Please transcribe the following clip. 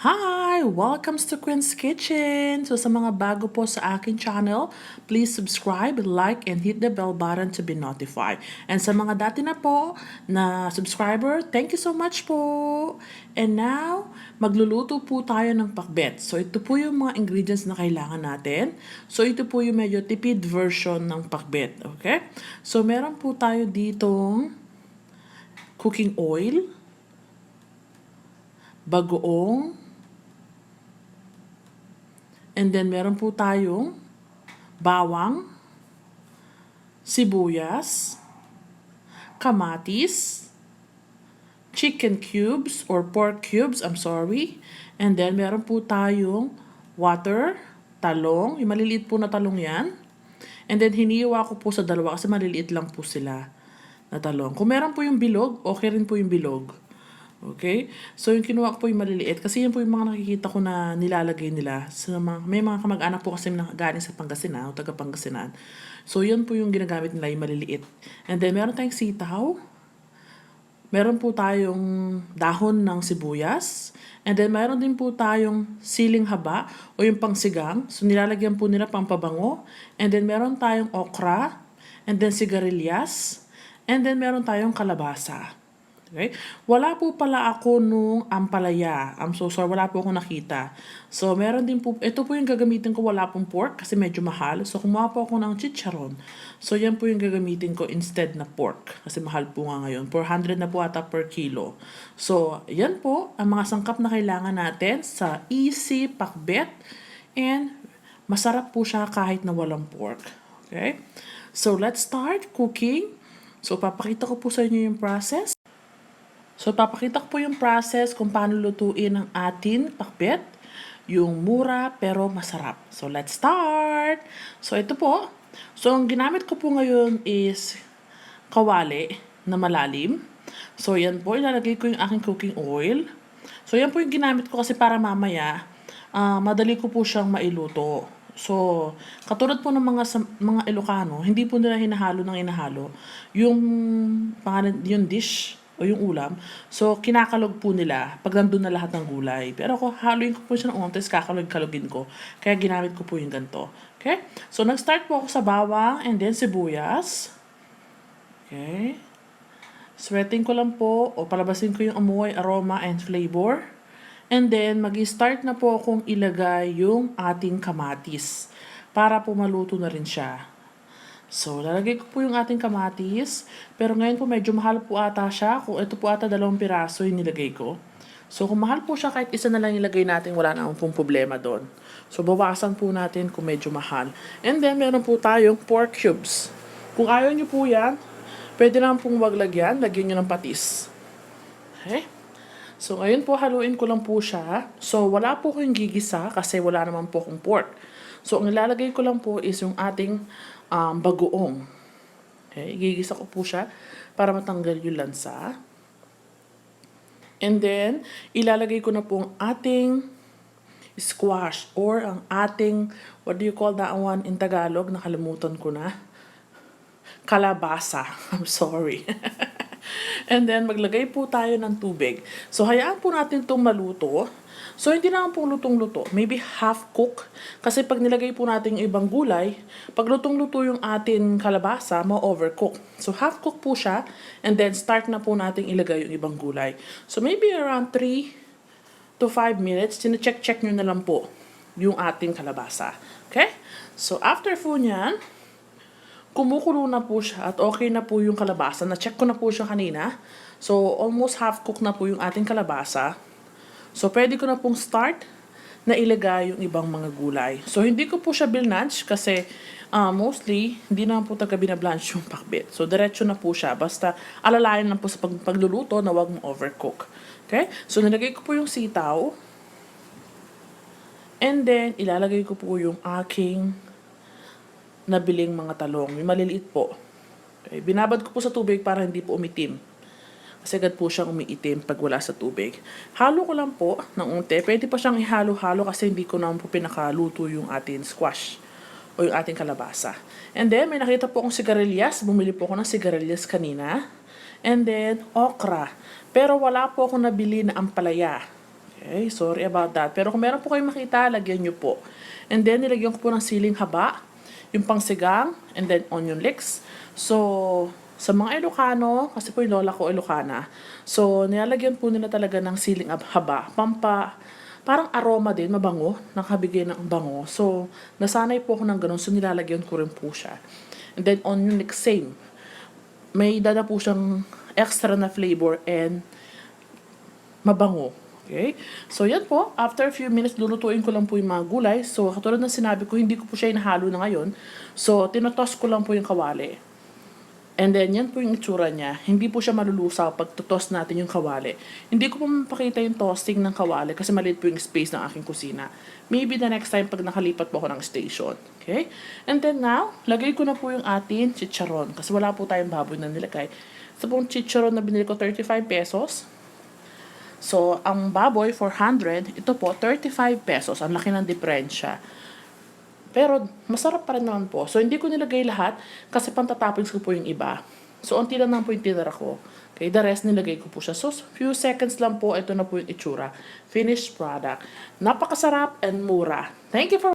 Hi! Welcome to Queen's Kitchen! So sa mga bago po sa akin channel, please subscribe, like, and hit the bell button to be notified. And sa mga dati na po na subscriber, thank you so much po! And now, magluluto po tayo ng pakbet. So ito po yung mga ingredients na kailangan natin. So ito po yung medyo tipid version ng pakbet. Okay? So meron po tayo ditong cooking oil, bagoong, and then meron po tayong bawang, sibuyas, kamatis, chicken cubes or pork cubes, and then meron po tayong water, talong, yung maliliit po na talong yan. And then hiniwa ko po sa dalawa kasi maliliit lang po sila na talong. Kung meron po yung bilog, okay rin po yung bilog. Okay? So, yung kinuha ko po yung maliliit. Kasi yan po yung mga nakikita ko na nilalagay nila. May mga kamag-anak po kasi na galing sa Pangasinan o taga Pangasinan. So, yan po yung ginagamit nila, yung maliliit. And then, meron tayong sitaw. Meron po tayong dahon ng sibuyas. And then, meron din po tayong siling haba o yung pangsigang. So, nilalagyan po nila pampabango. And then, meron tayong okra. And then, sigarilyas. And then, meron tayong kalabasa. Okay? Wala po pala ako nung ampalaya. I'm so sorry, wala po ako nakita. So, meron din po, ito po yung gagamitin ko, wala pong pork kasi medyo mahal. So, kumuha po ako ng chicharon. So, yan po yung gagamitin ko instead na pork. Kasi mahal po nga ngayon. 400 na po ata per kilo. So, yan po ang mga sangkap na kailangan natin sa easy pakbet. And masarap po siya kahit na walang pork. Okay? So, let's start cooking. So, papakita ko po sa inyo yung process. So, papakita ko po yung process kung paano lutuin ang ating pakbet. Yung mura pero masarap. So, let's start! So, ito po. So, ang ginamit ko po ngayon is kawali na malalim. So, yan po. Ilalagay ko yung aking cooking oil. So, yan po yung ginamit ko kasi para mamaya, madali ko po siyang mailuto. So, katulad po ng mga Ilocano, hindi po nila hinahalo ng hinahalo yung dish o yung ulam. So, kinakalog po nila pag nandun na lahat ng gulay. Pero ako, haluin ko po siya ng untis, kakalog-kalogin ko. Kaya ginamit ko po yung ganito. Okay? So, nag-start po ako sa bawang and then sibuyas. Okay? Sweating ko lang po o palabasin ko yung amoy, aroma, and flavor. And then, mag-start na po akong ilagay yung ating kamatis para po maluto na rin siya. So, lalagay ko po yung ating kamatis. Pero ngayon po medyo mahal po ata siya. Kung ito po ata 2 piraso yung nilagay ko. So, kung mahal po siya kahit isa na lang ilagay natin, wala na pong problema doon. So, bawasan po natin kung medyo mahal. And then, meron po tayong pork cubes. Kung ayaw nyo po yan, pwede lang pong wag lagyan. Lagyan nyo ng patis. Okay? So, ngayon po haluin ko lang po siya. So, wala po kong gigisa kasi wala naman po akong pork. So, ang ilalagay ko lang po is yung ating bagoong. Okay, gigisa ko po siya para matanggal yung lansa. And then, ilalagay ko na po ang ating squash or ang ating, what do you call that one in Tagalog? Nakalimutan ko na. Kalabasa. I'm sorry. And then, maglagay po tayo ng tubig. So, hayaan po natin itong maluto. So, hindi naman pong lutong-luto. Maybe half cook. Kasi pag nilagay po natin yung ibang gulay, pag lutong-luto yung ating kalabasa, ma-overcook. So, half cook po siya. And then, start na po natin ilagay yung ibang gulay. So, maybe around 3 to 5 minutes, sine-check-check nyo na lang po yung ating kalabasa. Okay? So, after po nyan, kumukulo na po siya at okay na po yung kalabasa. Na-check ko na po siya kanina. So, almost half cook na po yung ating kalabasa. So, pwede ko na pong start na ilagay yung ibang mga gulay. So, hindi ko po siya binanch kasi mostly, hindi naman po taga binablanch yung pakbet. So, diretso na po siya. Basta, alalayan lang po sa pagluluto na wag mo overcook. Okay? So, nilagay ko po yung sitaw. And then, ilalagay ko po yung aking nabiling mga talong. Yung maliliit po. Okay? Binabad ko po sa tubig para hindi po umitim. Kasi agad po siyang umiitim pag wala sa tubig. Halo ko lang po ng unti. Pwede pa siyang ihalo-halo kasi hindi ko naman po pinakaluto yung ating squash o yung ating kalabasa. And then, may nakita po akong sigarilyas. Bumili po ako ng sigarilyas kanina. And then, okra. Pero wala po akong nabili na ampalaya. Okay, sorry about that. Pero kung meron po kayong makita, lagyan nyo po. And then, nilagyan ko po ng siling haba, yung pang sigang, and then onion leeks. So, sa mga Ilocano, kasi po yung lola ko Ilocana, so, nilalagyan po nila talaga ng siling haba, parang aroma din, mabango, nakabigay ng bango. So, nasanay po ako ng ganun, so nilalagyan ko rin po siya. And then, onion leeks, same. May dada po siyang extra na flavor and mabango. Okay? So, yan po. After a few minutes, lulutuin ko lang po yung mga gulay. So, katulad ng sinabi ko, hindi ko po siya inahalo na ngayon. So, tinotos ko lang po yung kawali. And then, yan po yung itsura niya. Hindi po siya malulusaw pag tutos natin yung kawali. Hindi ko po mapakita yung toasting ng kawali kasi maliit po yung space ng aking kusina. Maybe the next time pag nakalipat po ako ng station. Okay? And then now, lagay ko na po yung ating chicharon. Kasi wala po tayong baboy na nilagay. Sa pong chicharon na binili ko, 35 pesos. So, ang baboy, 400. Ito po, 35 pesos. Ang laki ng diferensya. Pero, masarap pa rin naman po. So, hindi ko nilagay lahat kasi pantatoppings ko po yung iba. So, unti lang po yung tinira ko. Okay, the rest nilagay ko po siya. So, few seconds lang po, ito na po yung itsura. Finished product. Napakasarap and mura. Thank you for